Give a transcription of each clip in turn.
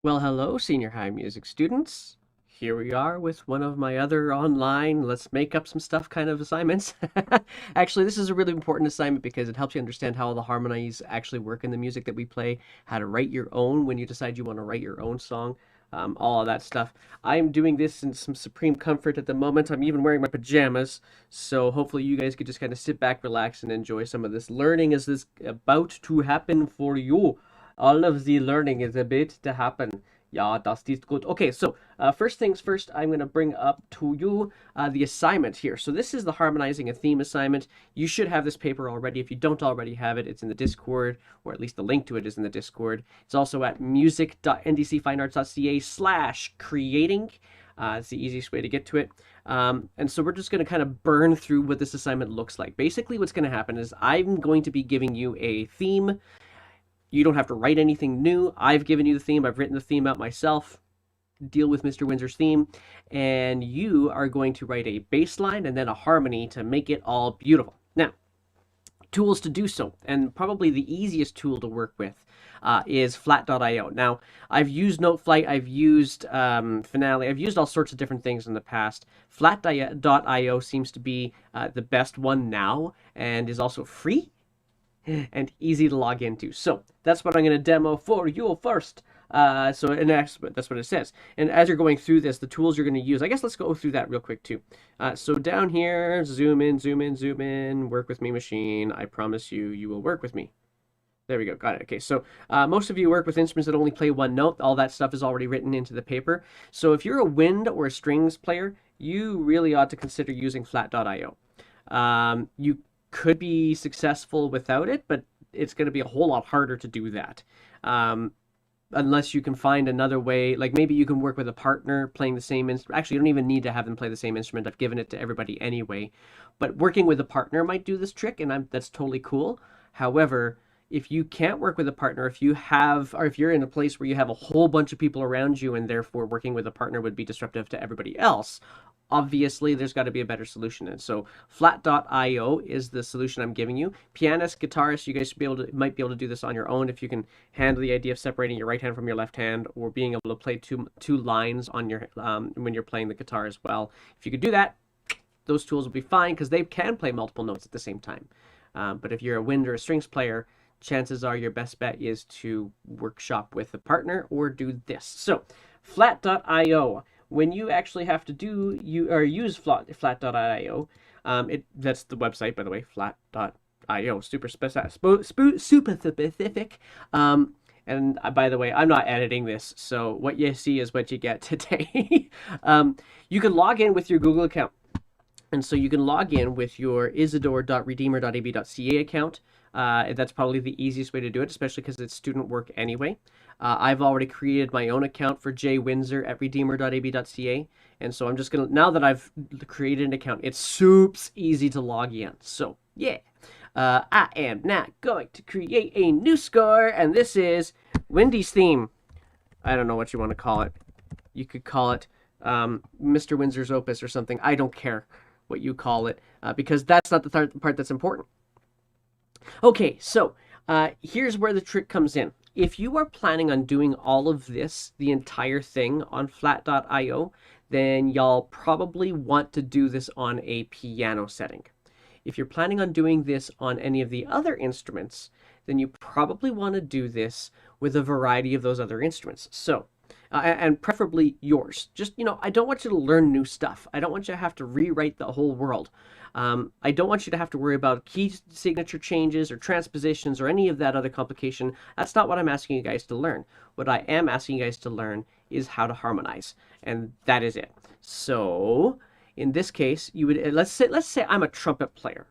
Well, hello, senior high music students. Here we are with one of my other online let's make up some stuff kind of assignments. Actually, this is a really important assignment because it helps you understand how all the harmonies actually work in the music that we play, how to write your own when you decide you want to write your own song, all of that stuff. I'm doing this in some supreme comfort at the moment. I'm even wearing my pajamas, so hopefully you guys could just kind of sit back, relax, and enjoy some of this learning as this about to happen for you. All of the learning is about to happen. Yeah, das ist gut. Okay, so first things first, I'm going to bring up to you the assignment here. So this is the Harmonizing a Theme assignment. You should have this paper already. If you don't already have it, it's in the Discord, or at least the link to it is in the Discord. It's also at music.ndcfinearts.ca/creating. It's the easiest way to get to it. And so we're just going to kind of burn through what this assignment looks like. Basically, what's going to happen is I'm going to be giving you a theme. You don't have to write anything new. I've given you the theme. I've written the theme out myself. Deal with Mr. Windsor's theme. And you are going to write a bass line and then a harmony to make it all beautiful. Now, tools to do so, and probably the easiest tool to work with is flat.io. Now, I've used Noteflight, I've used Finale, I've used all sorts of different things in the past. Flat.io seems to be the best one now and is also free and easy to log into. So that's what I'm going to demo for you first. And that's what it says. And as you're going through this, the tools you're going to use, I guess let's go through that real quick too. So down here, zoom in, zoom in, zoom in, work with me machine. I promise you, you will work with me. There we go. Got it. Okay, so most of you work with instruments that only play one note. All that stuff is already written into the paper. So if you're a wind or a strings player, you really ought to consider using flat.io. You could be successful without it, but it's going to be a whole lot harder to do that. Unless you can find another way, like maybe you can work with a partner playing the same instrument. Actually, you don't even need to have them play the same instrument. I've given it to everybody anyway. But working with a partner might do this trick, and that's totally cool. However, if you can't work with a partner, if you're in a place where you have a whole bunch of people around you and therefore working with a partner would be disruptive to everybody else, obviously there's got to be a better solution. And so flat.io is the solution I'm giving you. Pianists, guitarists, you guys might be able to do this on your own if you can handle the idea of separating your right hand from your left hand, or being able to play two lines on your when you're playing the guitar as well. If you could do that, those tools will be fine because they can play multiple notes at the same time. But if you're a wind or a strings player, chances are your best bet is to workshop with a partner or do this. So flat.io, when you actually have to use flat.io, that's the website, by the way, flat.io, super specific. And by the way, I'm not editing this, so what you see is what you get today. You can log in with your Google account. And so you can log in with your isidore.redeemer.ab.ca account. That's probably the easiest way to do it, especially because it's student work anyway. I've already created my own account for jwindsor at redeemer.ab.ca. And so I'm just going to, now that I've created an account, it's super easy to log in. So yeah, I am now going to create a new score, and this is Wendy's theme. I don't know what you want to call it. You could call it Mr. Windsor's Opus or something. I don't care what you call it, because that's not the part that's important. Okay, so here's where the trick comes in. If you are planning on doing all of this, the entire thing on flat.io, then y'all probably want to do this on a piano setting. If you're planning on doing this on any of the other instruments, then you probably want to do this with a variety of those other instruments. So and preferably yours. Just, I don't want you to learn new stuff. I don't want you to have to rewrite the whole world. I don't want you to have to worry about key signature changes or transpositions or any of that other complication. That's not what I'm asking you guys to learn. What I am asking you guys to learn is how to harmonize, and that is it. So in this case, you would let's say I'm a trumpet player.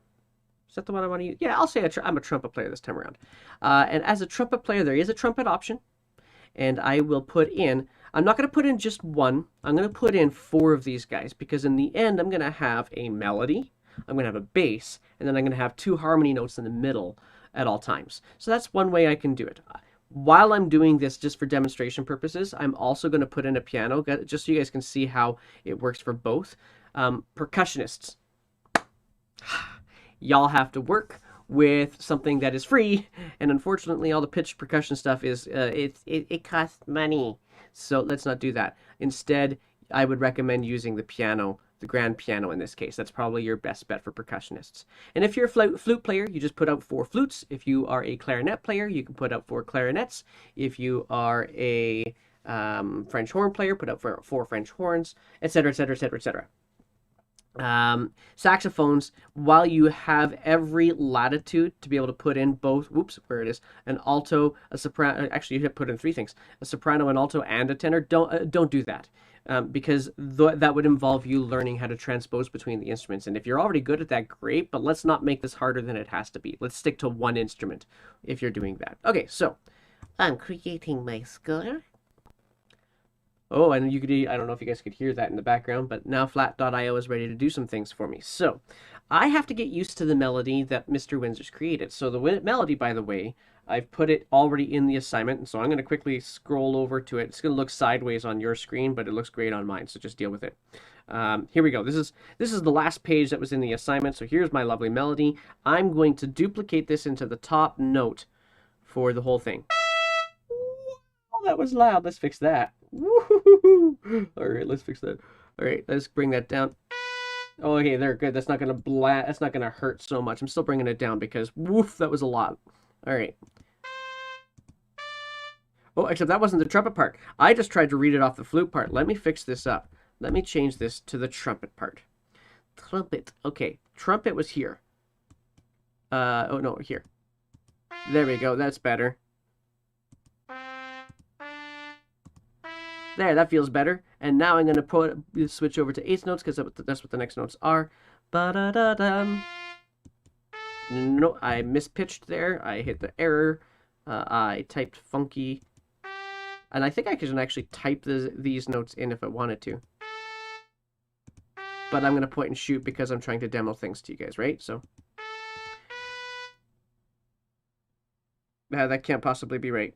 Is that the one I want to use? Yeah, I'll say I'm a trumpet player this time around. And as a trumpet player, there is a trumpet option. And I will put in, I'm not going to put in just one, I'm going to put in 4 of these guys, because in the end I'm going to have a melody, I'm going to have a bass, and then I'm going to have 2 harmony notes in the middle at all times. So that's one way I can do it. While I'm doing this just for demonstration purposes, I'm also going to put in a piano, just so you guys can see how it works for both. Percussionists, y'all have to work with something that is free. And unfortunately, all the pitch percussion stuff is it costs money. So let's not do that. Instead, I would recommend using the piano, the grand piano in this case. That's probably your best bet for percussionists. And if you're a flute player, you just put out 4 flutes. If you are a clarinet player, you can put out 4 clarinets. If you are a French horn player, put out 4 French horns, etc., etc., etc., etc. Saxophones, while you have every latitude to be able to put in both, whoops, where it is, an alto, a soprano, actually you have put in 3 things, a soprano, an alto, and a tenor, don't do that. Because that would involve you learning how to transpose between the instruments. And if you're already good at that, great, but let's not make this harder than it has to be. Let's stick to one instrument if you're doing that. Okay, so I'm creating my score. Oh, and you could, I don't know if you guys could hear that in the background, but now flat.io is ready to do some things for me. So I have to get used to the melody that Mr. Windsor's created. So the melody, by the way, I've put it already in the assignment, and so I'm going to quickly scroll over to it. It's going to look sideways on your screen, but it looks great on mine, so just deal with it. Here we go. This is the last page that was in the assignment, so here's my lovely melody. I'm going to duplicate this into the top note for the whole thing. Oh, that was loud. Let's fix that. Woo-hoo-hoo-hoo. All right, let's fix that. All right, let's bring that down. Oh, okay, there, good. That's not gonna That's not gonna hurt so much. I'm still bringing it down because woof, that was a lot. All right. Oh, except that wasn't the trumpet part. I just tried to read it off the flute part. Let me fix this up. Let me change this to the trumpet part. Trumpet. Okay, trumpet was here. Oh no, here. There we go. That's better. There, that feels better. And now I'm going to switch over to 8th notes because that's what the next notes are. Ba-da-da-dum. No, I mispitched there. I hit the error. I typed funky. And I think I can actually type these notes in if I wanted to. But I'm going to point and shoot because I'm trying to demo things to you guys, right? So that can't possibly be right.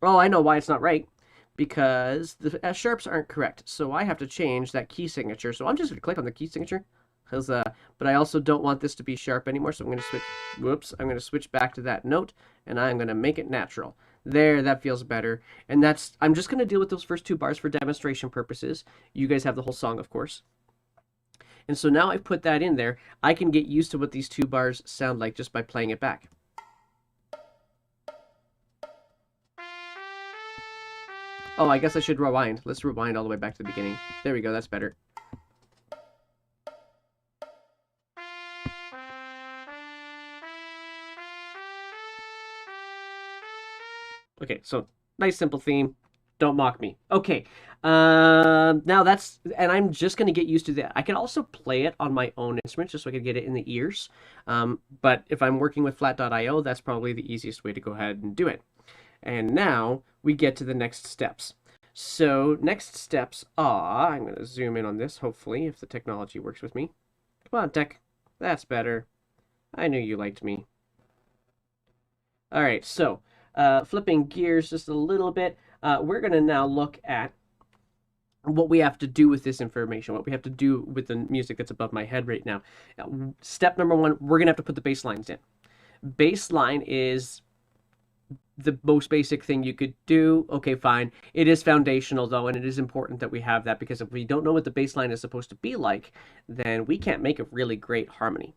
Oh, I know why it's not right. Because the sharps aren't correct. So I have to change that key signature. So I'm just going to click on the key signature. But I also don't want this to be sharp anymore. So I'm going to switch. Whoops. I'm going to switch back to that note. And I'm going to make it natural. There, that feels better. And I'm just going to deal with those first 2 bars for demonstration purposes. You guys have the whole song, of course. And so now I've put that in there. I can get used to what these 2 bars sound like just by playing it back. Oh, I guess I should rewind. Let's rewind all the way back to the beginning. There we go, that's better. Okay, so nice simple theme. Don't mock me. Okay, now and I'm just going to get used to that. I can also play it on my own instrument just so I can get it in the ears. But if I'm working with flat.io, that's probably the easiest way to go ahead and do it. And now we get to the next steps. So next steps are, I'm going to zoom in on this, hopefully, if the technology works with me. Come on, tech. That's better. I knew you liked me. All right, so flipping gears just a little bit, we're going to now look at what we have to do with this information, what we have to do with the music that's above my head right now. Step number 1, we're going to have to put the bass lines in. Bass line is the most basic thing you could do. Okay, fine. It is foundational, though, and it is important that we have that, because if we don't know what the bass line is supposed to be like, then we can't make a really great harmony.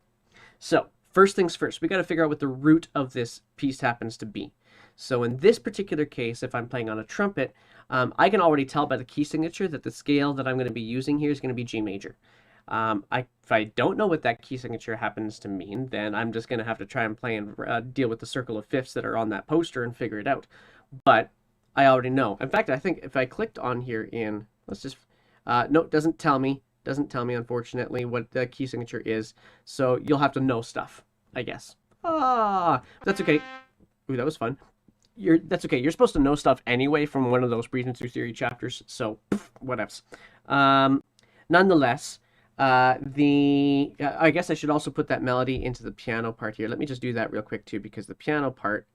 So, first things first, we got to figure out what the root of this piece happens to be. So in this particular case, if I'm playing on a trumpet, I can already tell by the key signature that the scale that I'm going to be using here is going to be G major. If I don't know what that key signature happens to mean, then I'm just going to have to try and play and deal with the circle of fifths that are on that poster and figure it out. But I already know. In fact, I think if I clicked on here in, let's just, no, it doesn't tell me. Doesn't tell me, unfortunately, what the key signature is. So you'll have to know stuff, I guess. That's okay. Ooh, that was fun. That's okay. You're supposed to know stuff anyway from one of those Breathing Through Theory chapters. So, whatevs. Nonetheless, I guess I should also put that melody into the piano part here. Let me just do that real quick too, because the piano part,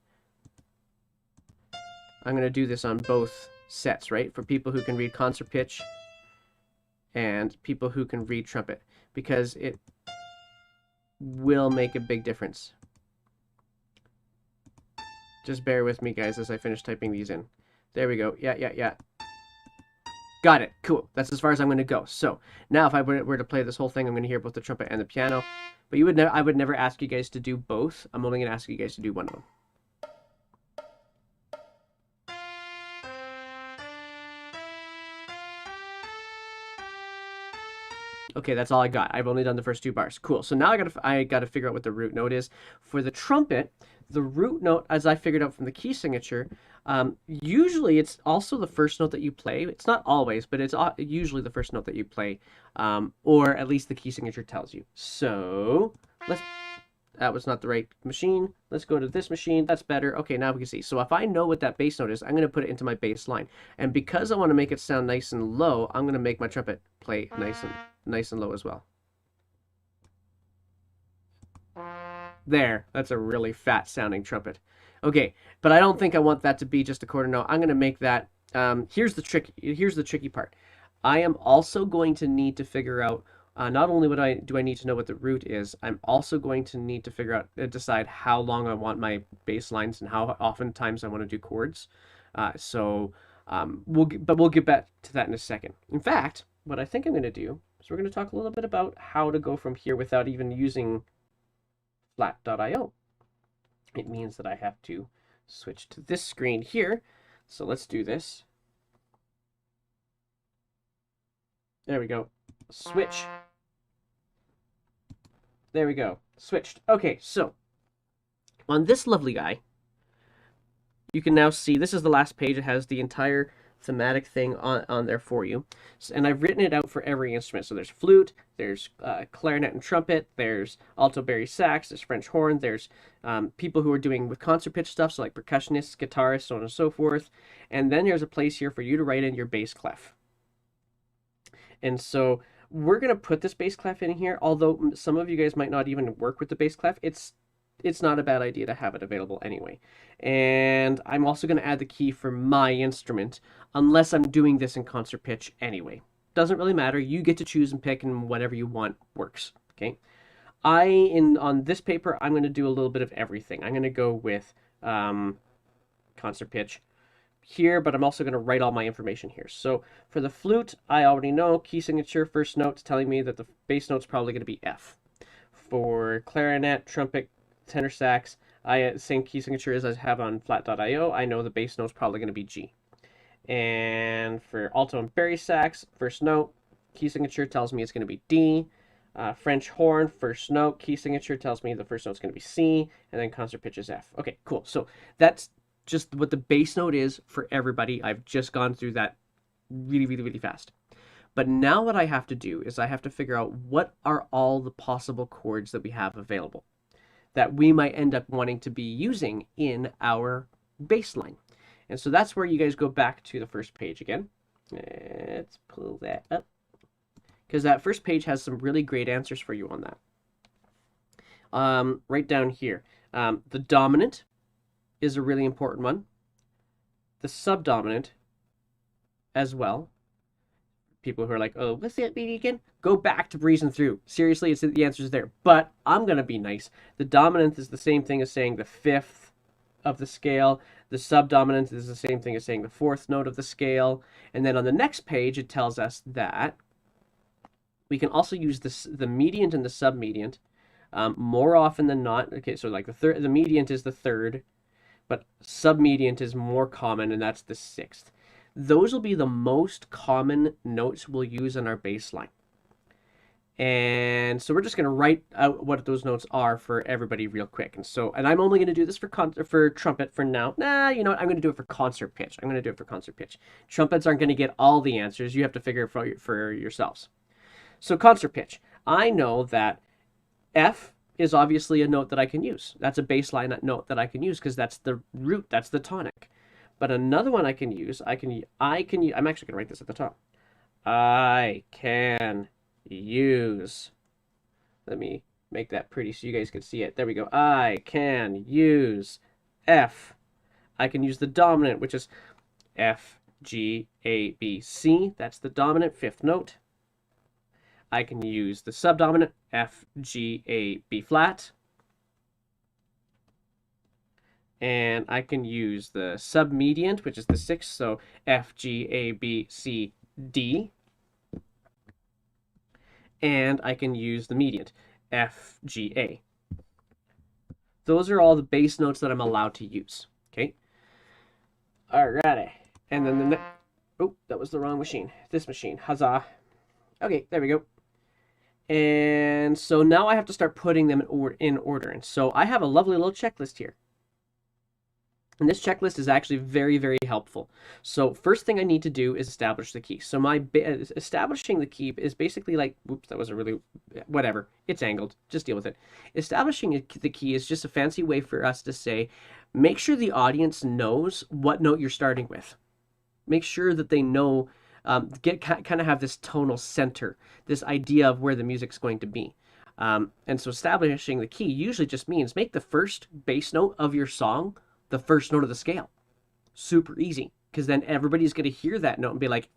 I'm going to do this on both sets, right? For people who can read concert pitch and people who can read trumpet, because it will make a big difference. Just bear with me, guys, as I finish typing these in. There we go. Yeah. Got it. Cool. That's as far as I'm going to go. So now if I were to play this whole thing, I'm going to hear both the trumpet and the piano. But I would never ask you guys to do both. I'm only going to ask you guys to do one of them. Okay, that's all I got. I've only done the first 2 bars. Cool. So now I gotta figure out what the root note is. For the trumpet, the root note, as I figured out from the key signature, usually it's also the first note that you play. It's not always, but it's usually the first note that you play, or at least the key signature tells you. So that was not the right machine. Let's go to this machine. That's better. Okay, now we can see. So if I know what that bass note is, I'm going to put it into my bass line. And because I want to make it sound nice and low, I'm going to make my trumpet play nice and low as well. There. That's a really fat sounding trumpet. Okay, but I don't think I want that to be just a quarter note. I'm going to make that. Here's the tricky part. I am also going to need to figure out not only do I need to know what the root is, I'm also going to need to figure out, decide how long I want my bass lines and how oftentimes I want to do chords. We'll get back to that in a second. In fact, what I think I'm going to do is we're going to talk a little bit about how to go from here without even using flat.io. It means that I have to switch to this screen here. So let's do this. There we go. Switch. There we go. Switched. Okay, so on this lovely guy, you can now see this is the last page. It has the entire thematic thing on there for you. And I've written it out for every instrument. So there's flute, there's clarinet and trumpet, there's alto bass sax, there's French horn, there's people who are doing with concert pitch stuff, so like percussionists, guitarists, so on and so forth. And then there's a place here for you to write in your bass clef. And so we're going to put this bass clef in here, although some of you guys might not even work with the bass clef. It's not a bad idea to have it available anyway. And I'm also going to add the key for my instrument, unless I'm doing this in concert pitch anyway. Doesn't really matter. You get to choose and pick, and whatever you want works. Okay. On this paper, I'm going to do a little bit of everything. I'm going to go with concert pitch here, but I'm also going to write all my information here. So for the flute, I already know key signature, first note's telling me that the bass note's probably going to be F. For clarinet, trumpet, tenor sax, same key signature as I have on flat.io. I know the bass note's probably going to be G. And for alto and bass sax, first note, key signature tells me it's going to be D. French horn, first note, key signature tells me the first note's going to be C, and then concert pitch is F. Okay, cool. So that's just what the bass note is for everybody. I've just gone through that really fast. But now what I have to do is I have to figure out what are all the possible chords that we have available that we might end up wanting to be using in our bass line. And so that's where you guys go back to the first page again. Let's pull that up, because that first page has some really great answers for you on that. Right down here, the dominant is a really important one. The subdominant as well. People who are like, oh, what's that mean again? Go back to breezing through. Seriously, the answer's there. But I'm going to be nice. The dominant is the same thing as saying the fifth of the scale. The subdominant is the same thing as saying the fourth note of the scale. And then on the next page, it tells us that we can also use the mediant and the submediant more often than not. Okay, so like the mediant is the third, but submediant is more common, and that's the sixth. Those will be the most common notes we'll use in our bass line. And so we're just going to write out what those notes are for everybody real quick. And I'm only going to do this for trumpet for now. Nah, you know what? I'm going to do it for concert pitch. I'm going to do it for concert pitch. Trumpets aren't going to get all the answers. You have to figure it for yourselves. So concert pitch. I know that F is obviously a note that I can use. That's a bass line note that I can use because that's the root, that's the tonic. But another one I can use, I'm actually going to write this at the top. I can use, let me make that pretty so you guys can see it. There we go. I can use F. I can use the dominant, which is F, G, A, B, C. That's the dominant, fifth note. I can use the subdominant, F, G, A, B flat. And I can use the submediant, which is the 6th, so F, G, A, B, C, D. And I can use the mediant, F, G, A. Those are all the bass notes that I'm allowed to use. Okay. Alrighty. And then the oh, that was the wrong machine. This machine. Huzzah. Okay, there we go. And so now I have to start putting them in order. And so I have a lovely little checklist here. And this checklist is actually very, very helpful. So first thing I need to do is establish the key. So establishing the key is basically like, whoops, that was a really, whatever. It's angled. Just deal with it. Establishing the key is just a fancy way for us to say, make sure the audience knows what note you're starting with. Make sure that they know, kind of have this tonal center, this idea of where the music's going to be. And so establishing the key usually just means make the first bass note of your song the first note of the scale. Super easy, because then everybody's going to hear that note and be like,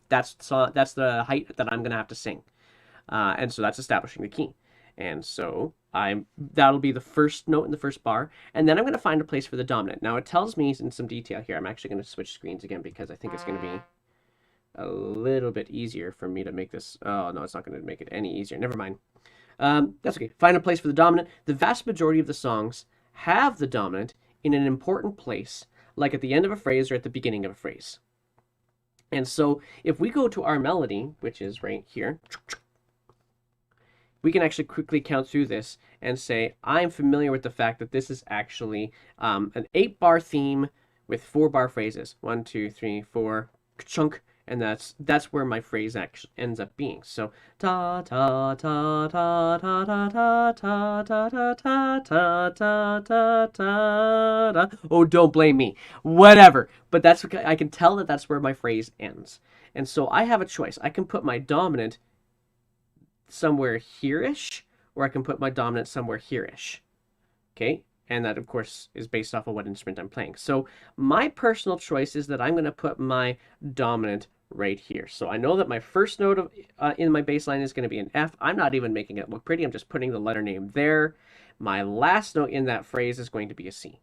that's the height that I'm going to have to sing. And so that's establishing the key. And so that'll be the first note in the first bar, and then I'm going to find a place for the dominant. Now it tells me in some detail here. I'm actually going to switch screens again because I think it's going to be a little bit easier for me to make this. Oh no, it's not going to make it any easier. Never mind. That's okay. Find a place for the dominant. The vast majority of the songs have the dominant in an important place, like at the end of a phrase or at the beginning of a phrase. And so if we go to our melody, which is right here, we can actually quickly count through this and say, I'm familiar with the fact that this is actually an 8-bar theme with 4-bar phrases. 1, 2, 3, 4, chunk, and that's where my phrase actually ends up being. So ta ta ta ta ta ta ta ta ta ta ta ta ta ta ta. Oh, don't blame me. Whatever. But that's, I can tell that that's where my phrase ends. And so I have a choice. I can put my dominant somewhere here-ish, or I can put my dominant somewhere here-ish. Okay? And that, of course, is based off of what instrument I'm playing. So my personal choice is that I'm going to put my dominant right here. So I know that my first note in my bass line is going to be an F. I'm not even making it look pretty. I'm just putting the letter name there. My last note in that phrase is going to be a C.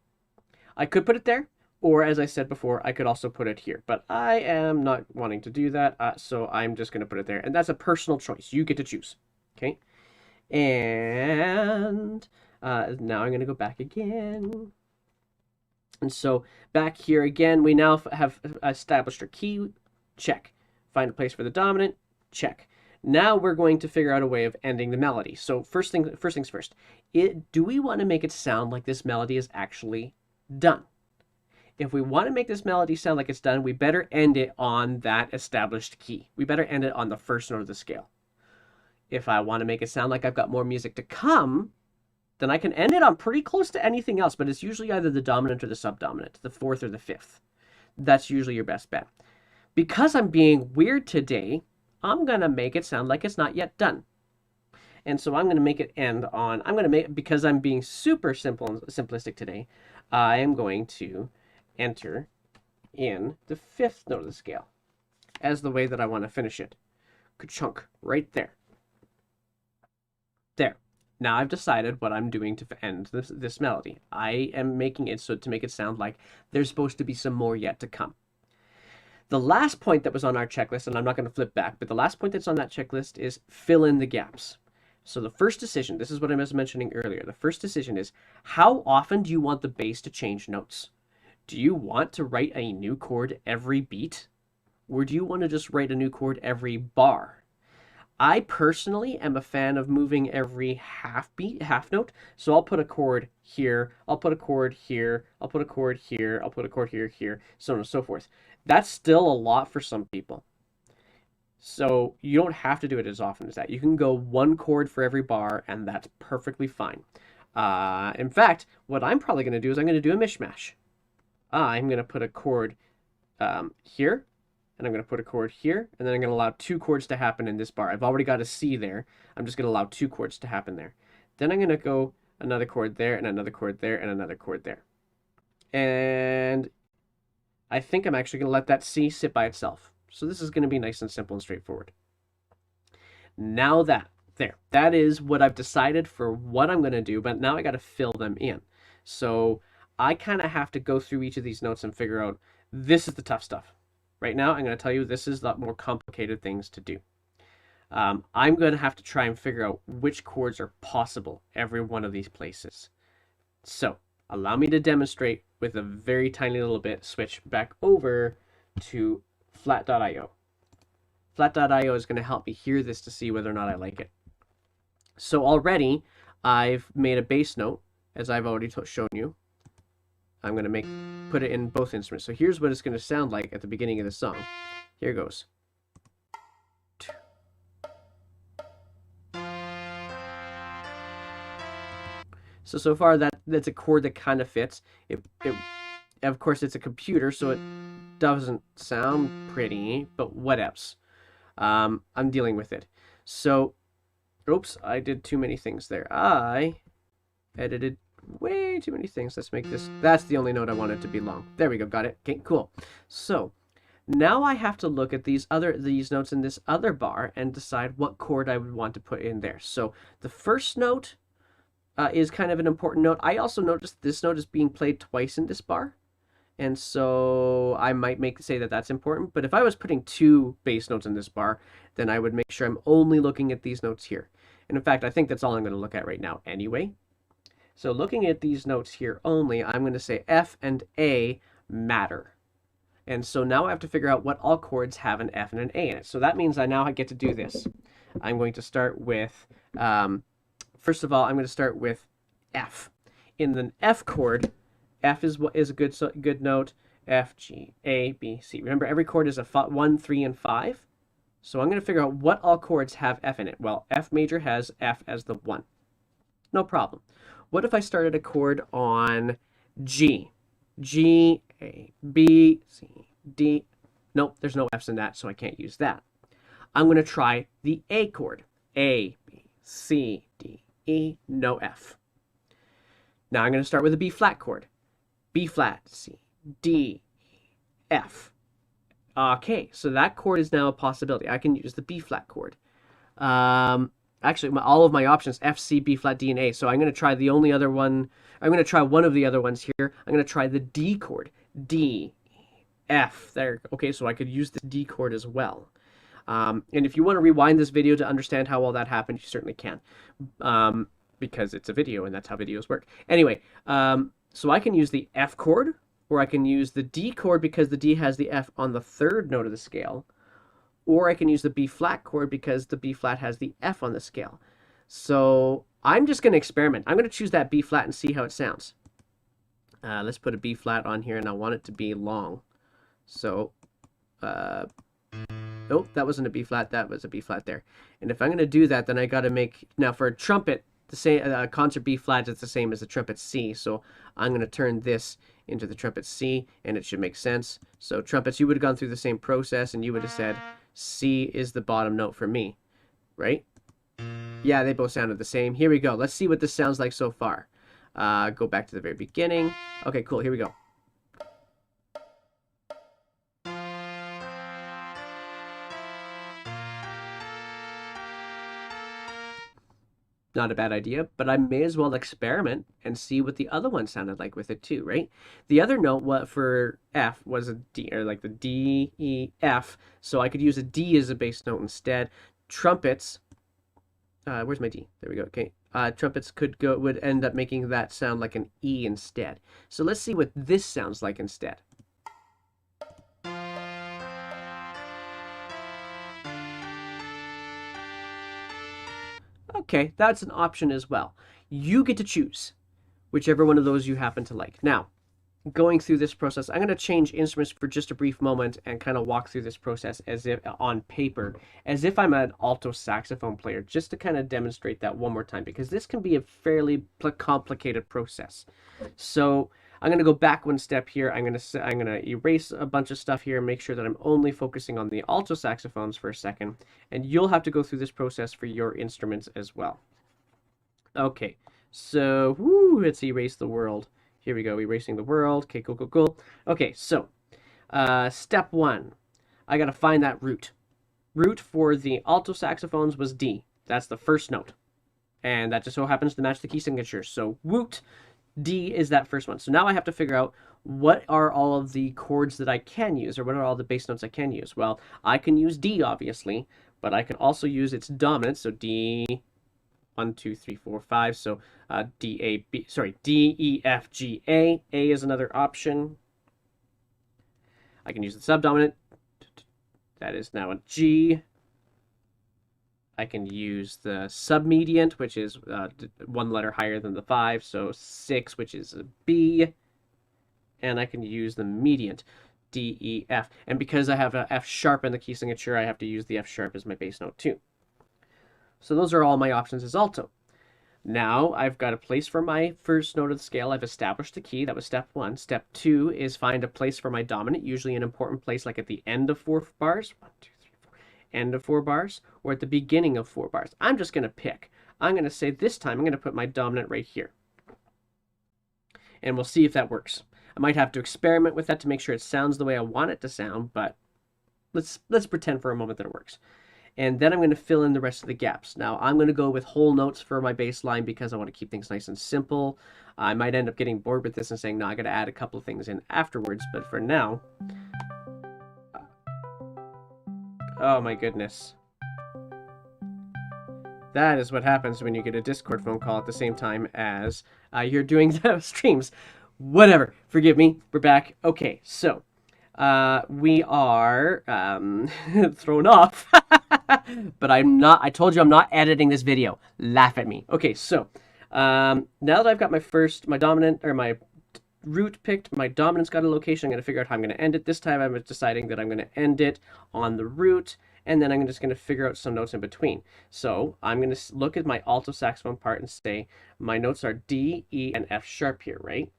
I could put it there, or as I said before, I could also put it here. But I am not wanting to do that, so I'm just going to put it there. And that's a personal choice. You get to choose. Okay? And now I'm going to go back again. And so back here again, we now have established our key. Check. Find a place for the dominant. Check. Now we're going to figure out a way of ending the melody. So first things first. Do we want to make it sound like this melody is actually done? If we want to make this melody sound like it's done, we better end it on that established key. We better end it on the first note of the scale. If I want to make it sound like I've got more music to come, then I can end it on pretty close to anything else, but it's usually either the dominant or the subdominant, the 4th or the 5th. That's usually your best bet. Because I'm being weird today, I'm going to make it sound like it's not yet done. And so I'm going to make it end on, because I'm being super simplistic today, I am going to enter in the 5th note of the scale as the way that I want to finish it. Ka-chunk, right there. There. Now I've decided what I'm doing to end this melody. I am making it so to make it sound like there's supposed to be some more yet to come. The last point that was on our checklist, and I'm not going to flip back, but the last point that's on that checklist is fill in the gaps. So the first decision, this is what I was mentioning earlier, the first decision is, how often do you want the bass to change notes? Do you want to write a new chord every beat? Or do you want to just write a new chord every bar? I personally am a fan of moving every half note. So I'll put a chord here, I'll put a chord here, I'll put a chord here, I'll put a chord here, so on and so forth. That's still a lot for some people. So you don't have to do it as often as that. You can go one chord for every bar, and that's perfectly fine. In fact, what I'm probably going to do is I'm going to do a mishmash. I'm going to put a chord here, and I'm going to put a chord here, and then I'm going to allow 2 chords to happen in this bar. I've already got a C there. I'm just going to allow 2 chords to happen there. Then I'm going to go another chord there, and another chord there, and another chord there. And I think I'm actually going to let that C sit by itself. So this is going to be nice and simple and straightforward. Now that is what I've decided for what I'm going to do, but now I got to fill them in. So I kind of have to go through each of these notes and figure out this is the tough stuff. Right now, I'm going to tell you this is the more complicated things to do. I'm going to have to try and figure out which chords are possible every one of these places. So allow me to demonstrate with a very tiny little bit. Switch back over to flat.io. Flat.io is going to help me hear this to see whether or not I like it. So already I've made a bass note, as I've already shown you. I'm going to put it in both instruments. So here's what it's going to sound like at the beginning of the song. Here goes. So far that's a chord that kind of fits. Of course it's a computer, so it doesn't sound pretty, but whatevs. I'm dealing with it. So, oops, I did too many things there. I edited way too many things. Let's make this, that's the only note I want it to be long. There we go, got it. Okay, cool. So, now I have to look at these notes in this other bar and decide what chord I would want to put in there. So, the first note is kind of an important note. I also noticed this note is being played twice in this bar. And so I might say that that's important. But if I was putting 2 bass notes in this bar, then I would make sure I'm only looking at these notes here. And in fact, I think that's all I'm going to look at right now anyway. So looking at these notes here only, I'm going to say F and A matter. And so now I have to figure out what all chords have an F and an A in it. So that means I now get to do this. I'm going to start with... first of all, I'm going to start with F. In the F chord, F is a good note. F, G, A, B, C. Remember, every chord is a 1, 3, and 5. So I'm going to figure out what all chords have F in it. Well, F major has F as the 1. No problem. What if I started a chord on G? G, A, B, C, D. Nope, there's no Fs in that, so I can't use that. I'm going to try the A chord. A, B, C, D, E, no F. Now I'm going to start with a B flat chord. B flat, C, D, E, F. Okay, so that chord is now a possibility. I can use the B flat chord. Actually, all of my options, F, C, B flat, D, and A. So I'm going to try the only other one. I'm going to try one of the other ones here. I'm going to try the D chord. D, E, F. There. Okay, so I could use the D chord as well. And if you want to rewind this video to understand how all that happened, you certainly can. Because it's a video and that's how videos work. Anyway, so I can use the F chord, or I can use the D chord because the D has the F on the 3rd note of the scale, or I can use the B flat chord because the B flat has the F on the scale. So I'm just going to experiment. I'm going to choose that B flat and see how it sounds. Let's put a B flat on here, and I want it to be long. So, oh, that wasn't a B flat. That was a B flat there. And if I'm going to do that, then I got to make, now for a trumpet, the same concert B flat is the same as the trumpet C. So I'm going to turn this into the trumpet C, and it should make sense. So trumpets, you would have gone through the same process, and you would have said C is the bottom note for me, right? Yeah, they both sounded the same. Here we go. Let's see what this sounds like so far. Go back to the very beginning. Okay, cool. Here we go. Not a bad idea, but I may as well experiment and see what the other one sounded like with it too, right? The other note for F was a D, or like the D, E, F, so I could use a D as a bass note instead. Trumpets, where's my D? There we go, okay. Trumpets would end up making that sound like an E instead. So let's see what this sounds like instead. Okay, that's an option as well. You get to choose whichever one of those you happen to like. Now, going through this process, I'm going to change instruments for just a brief moment and kind of walk through this process as if on paper, as if I'm an alto saxophone player, just to kind of demonstrate that one more time, because this can be a fairly complicated process. So I'm going to go back one step here. I'm going to erase a bunch of stuff here and make sure that I'm only focusing on the alto saxophones for a second. And you'll have to go through this process for your instruments as well. Okay, so let's erase the world. Here we go, erasing the world. Okay, cool, cool, cool. Okay, so step 1, I got to find that root. Root for the alto saxophones was D. That's the first note. And that just so happens to match the key signature. So woot, D is that first one. So now I have to figure out what are all of the chords that I can use, or what are all the bass notes I can use. Well, I can use D, obviously, but I can also use its dominant. So D, 1, 2, 3, 4, 5. So D, A, B, sorry, D, E, F, G, A. A is another option. I can use the subdominant. That is now a G. I can use the submediant, which is one letter higher than the 5, so 6, which is a B. And I can use the mediant, D, E, F. And because I have an F sharp in the key signature, I have to use the F sharp as my bass note too. So those are all my options as alto. Now I've got a place for my first note of the scale. I've established the key. That was step 1. Step 2 is find a place for my dominant, usually an important place like at the end of 4 bars. 1, 2, 3, 4. End of 4 bars, or at the beginning of 4 bars. I'm just going to pick. I'm going to say this time I'm going to put my dominant right here. And we'll see if that works. I might have to experiment with that to make sure it sounds the way I want it to sound, but let's pretend for a moment that it works. And then I'm going to fill in the rest of the gaps. Now, I'm going to go with whole notes for my bass line because I want to keep things nice and simple. I might end up getting bored with this and saying, no, I got to add a couple of things in afterwards, but for now... Oh my goodness. That is what happens when you get a Discord phone call at the same time as you're doing the streams. Whatever. Forgive me. We're back. Okay, so we are thrown off. But I'm not. I told you I'm not editing this video. Laugh at me. Okay, so now that I've got my dominant, or my root picked, my dominant's got a location, I'm going to figure out how I'm going to end it. This time I'm deciding that I'm going to end it on the root, and then I'm just going to figure out some notes in between. So I'm going to look at my alto saxophone part and say my notes are D, E, and F sharp here, right?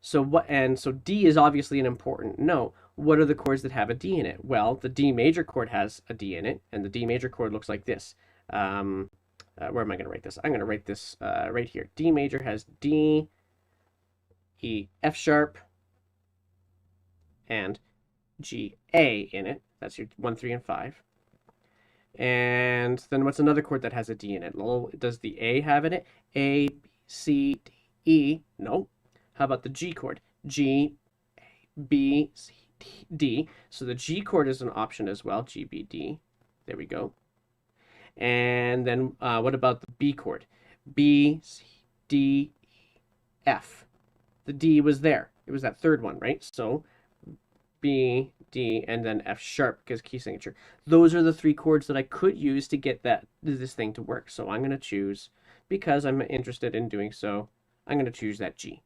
So so D is obviously an important note. What are the chords that have a D in it? Well, the D major chord has a D in it, and the D major chord looks like this. Where am I going to write this? I'm going to write this right here. D major has D, E, F sharp, and G, A in it. That's your 1, 3, and 5. And then what's another chord that has a D in it? Well, does the A have in it? A, B, C, D, E. No. How about the G chord? G, A, B, C, D, D. So the G chord is an option as well. G, B, D. There we go. And then what about the B chord? B, C, D, E, F. The D was there. It was that third one, right? So B, D, and then F sharp because key signature. Those are the 3 chords that I could use to get this thing to work. So I'm going to choose, because I'm interested in doing so, I'm going to choose that G.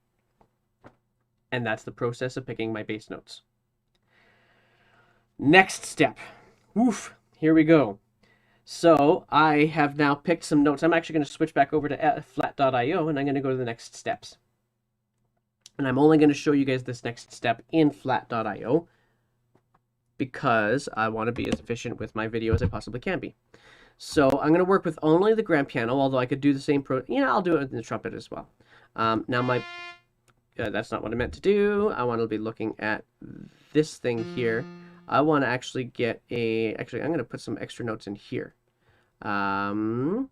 And that's the process of picking my bass notes. Next step. Oof, here we go. So I have now picked some notes. I'm actually going to switch back over to flat.io, and I'm going to go to the next steps. And I'm only going to show you guys this next step in flat.io because I want to be as efficient with my video as I possibly can be. So I'm going to work with only the grand piano, although I could do the same I'll do it in the trumpet as well. Now that's not what I meant to do. I want to be looking at this thing here. I want to actually get actually I'm going to put some extra notes in here. I'll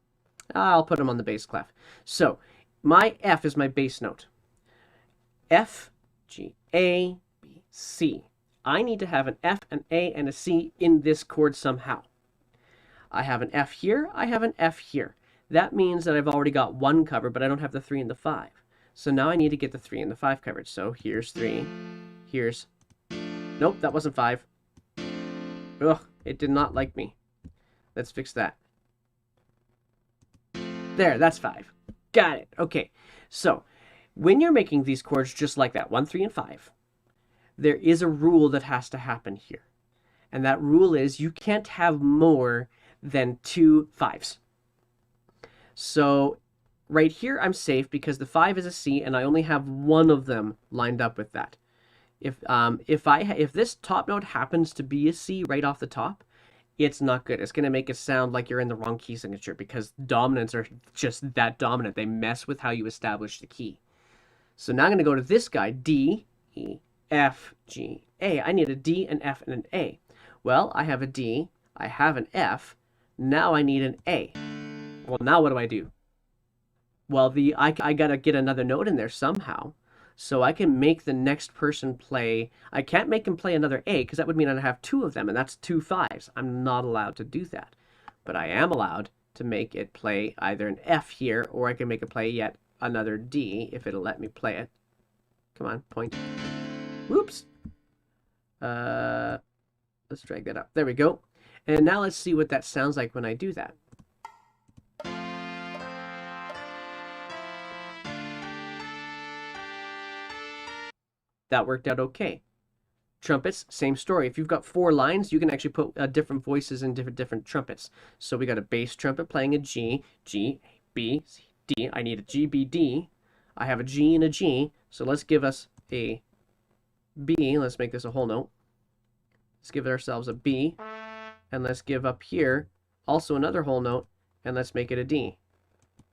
put them on the bass clef. So my F is my bass note. F, G, A, B, C. I need to have an F, an A, and a C in this chord somehow. I have an F here, I have an F here. That means that I've already got 1 covered, but I don't have the 3 and the 5. So now I need to get the 3 and the 5 covered. So here's 3, here's... Nope, that wasn't 5. Ugh, it did not like me. Let's fix that. There, that's 5. Got it. Okay, so when you're making these chords just like that, 1, 3, and 5, there is a rule that has to happen here. And that rule is you can't have more than 2 5s. So right here I'm safe because the 5 is a C and I only have 1 of them lined up with that. If this top note happens to be a C right off the top, it's not good. It's going to make it sound like you're in the wrong key signature because dominants are just that dominant. They mess with how you establish the key. So now I'm going to go to this guy, D, E, F, G, A. I need a D, an F, and an A. Well, I have a D, I have an F, now I need an A. Well, now what do? Well, I gotta get another note in there somehow. So I can make the next person play. I can't make him play another A because that would mean I'd have two of them, and that's two fives. I'm not allowed to do that. But I am allowed to make it play either an F here, or I can make it play yet another D if it'll let me play it. Come on, point. Whoops. Let's drag that up. There we go. And now let's see what that sounds like when I do that. That worked out okay. Trumpets, same story. If you've got 4 lines, you can actually put different voices in different trumpets. So we got a bass trumpet playing a G, G, B, C, D. I need a G, B, D. I have a G and a G. So let's give us a B. Let's make this a whole note. Let's give ourselves a B. And let's give up here also another whole note. And let's make it a D.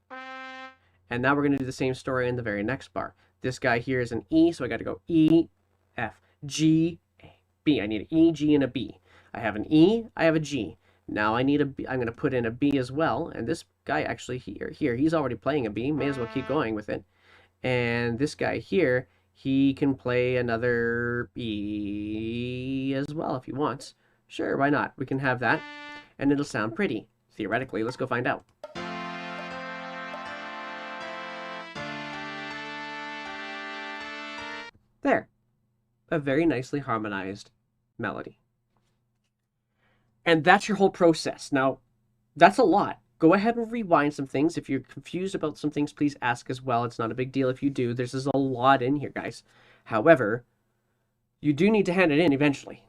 And now we're going to do the same story in the very next bar. This guy here is an E, so I got to go E, F, G, A, B. I need an E, G, and a B. I have an E, I have a G. Now I need a B. I'm going to put in a B as well. And this guy actually here, he's already playing a B. May as well keep going with it. And this guy here, he can play another E as well if he wants. Sure, why not? We can have that. And it'll sound pretty, theoretically. Let's go find out. There, a very nicely harmonized melody. And that's your whole process. Now, that's a lot. Go ahead and rewind some things. If you're confused about some things, please ask as well. It's not a big deal if you do. There's a lot in here, guys. However, you do need to hand it in eventually.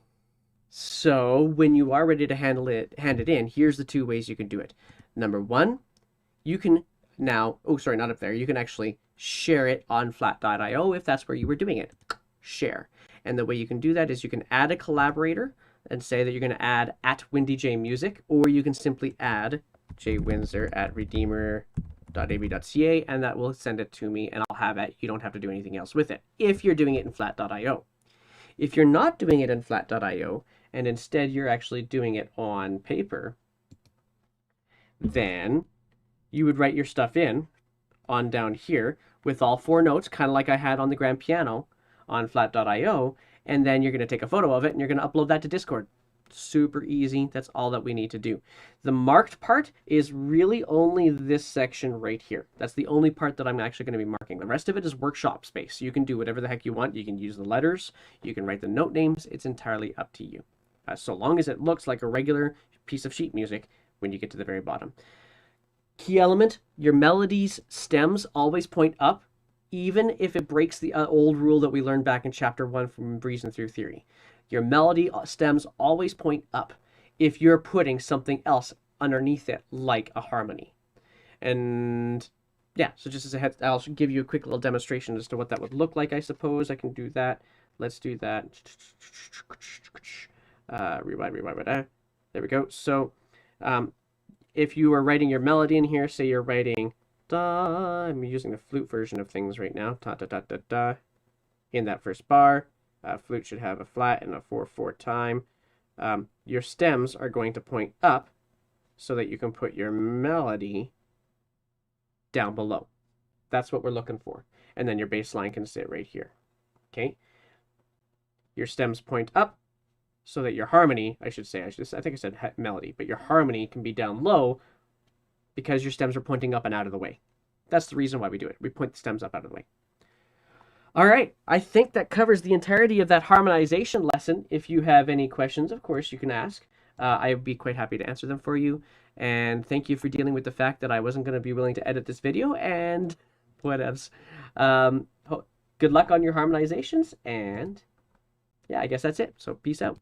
So when you are ready to hand it in, here's the 2 ways you can do it. Number 1, you can now, oh, sorry, not up there. You can actually share it on flat.io if that's where you were doing it. Share. And the way you can do that is you can add a collaborator and say that you're going to add @WindyJMusic, or you can simply add jwindsor@redeemer.ab.ca, and that will send it to me and I'll have it. You don't have to do anything else with it if you're doing it in flat.io. If you're not doing it in flat.io and instead you're actually doing it on paper, then you would write your stuff in on down here with all 4 notes, kind of like I had on the grand piano on flat.io, and then you're going to take a photo of it and you're going to upload that to Discord. Super easy. That's all that we need to do. The marked part is really only this section right here. That's the only part that I'm actually going to be marking. The rest of it is workshop space. You can do whatever the heck you want. You can use the letters. You can write the note names. It's entirely up to you. So long as it looks like a regular piece of sheet music when you get to the very bottom. Key element, your melody's stems always point up, even if it breaks the old rule that we learned back in chapter 1 from Breezing Through Theory. Your melody stems always point up if you're putting something else underneath it, like a harmony. And yeah, so just as a head, I'll give you a quick little demonstration as to what that would look like, I suppose. I can do that. Let's do that. Rewind. There we go. So if you are writing your melody in here, say you're writing da, I'm using the flute version of things right now, ta ta ta ta ta, in that first bar. Flute should have a flat and a 4/4 time. Your stems are going to point up so that you can put your melody down below. That's what we're looking for. And then your bass line can sit right here. Okay? Your stems point up so that your harmony, I think I said melody, but your harmony can be down low because your stems are pointing up and out of the way. That's the reason why we do it. We point the stems up out of the way. All right, I think that covers the entirety of that harmonization lesson. If you have any questions, of course, you can ask. I'd be quite happy to answer them for you. And thank you for dealing with the fact that I wasn't going to be willing to edit this video, and whatevs. Good luck on your harmonizations, and yeah, I guess that's it. So peace out.